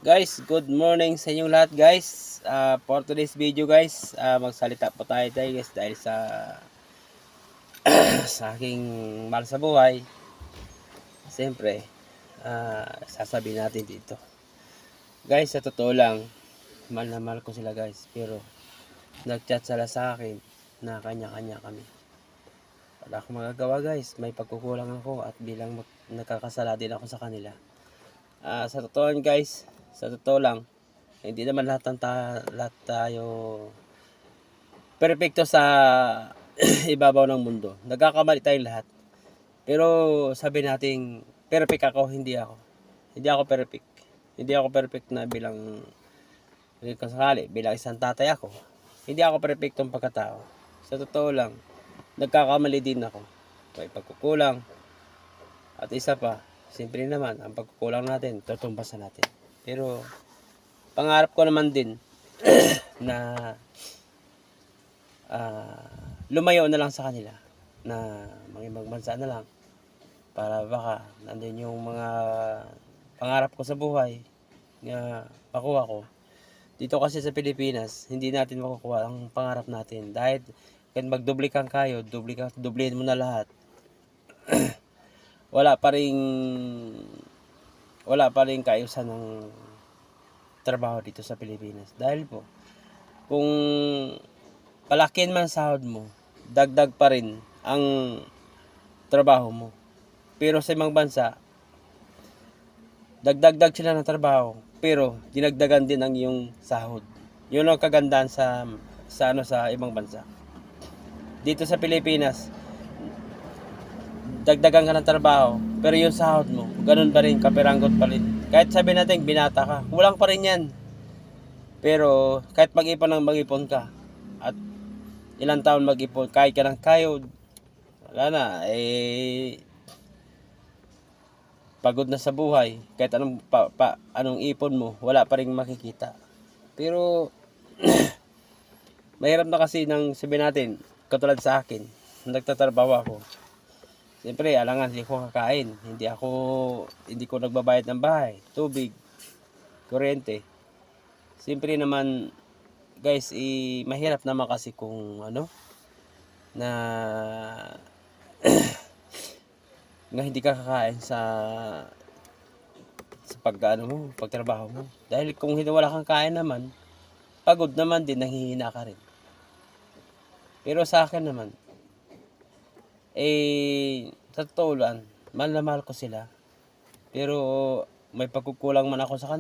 Guys, good morning sa inyong lahat guys. For today's video guys, magsalita po tayo guys dahil sa aking mahal sa buhay. Siyempre, sasabihin natin dito. Guys, sa totoo lang, mahal na mahal ko sila guys. Pero, nag-chat sila sa akin na kanya-kanya kami. Wala akong magagawa guys. May pagkukulang ako at bilang nagkakasala din ako sa kanila. Sa totoo guys, sa totoo lang, hindi naman lahat tayo perfecto sa ibabaw ng mundo. Nagkakamali tayong lahat. Pero sabi natin, perfect ako, hindi ako. Hindi ako perfect. Hindi ako perfect na bilang kasakali, bilang isang tatay ako. Hindi ako perfectong pagkatao. Sa totoo lang, nagkakamali din ako. May pagkukulang. At isa pa, siyempre naman, ang pagkukulang natin, tutumbasan natin. Pero, pangarap ko naman din na lumayo na lang sa kanila, na mag-ibang bansa na lang, para baka nandun yung mga pangarap ko sa buhay na makuha ko. Dito kasi sa Pilipinas, hindi natin makukuha ang pangarap natin dahil kahit magdublikan kayo, dublihin mo na lahat. wala pa ring kaayusan ng trabaho dito sa Pilipinas. Dahil po, kung palakin man sahod mo, dagdag pa rin ang trabaho mo. Pero sa ibang bansa, dagdag sila ng trabaho, pero dinagdagan din ang iyong sahod. Yun ang kagandahan sa ibang bansa. Dito sa Pilipinas, dagdagan ka ng trabaho, pero yung sahod mo, ganun pa rin, kapiranggot pa rin. Kahit sabi natin, binata ka, kulang pa rin yan. Pero kahit mag-ipon ka, at ilang taon mag-ipon, kahit ka ng kayod, wala na, pagod na sa buhay, kahit anong ipon mo, wala pa rin makikita. Pero, mahirap na kasi nang sabihin natin, katulad sa akin, nagtatrabaho ako. Siyempre, alangan, hindi ko kakain. Hindi ko nagbabayad ng bahay, tubig, kuryente. Siyempre naman, guys, mahirap naman kasi kung na nga hindi ka kakain sa pagtrabaho mo. Dahil kung wala kang kain naman, pagod naman din, nanghihina ka rin. Pero sa akin naman, sa totoo lang, mahal na mahal ko sila. Pero may pagkukulang man ako sa kanila.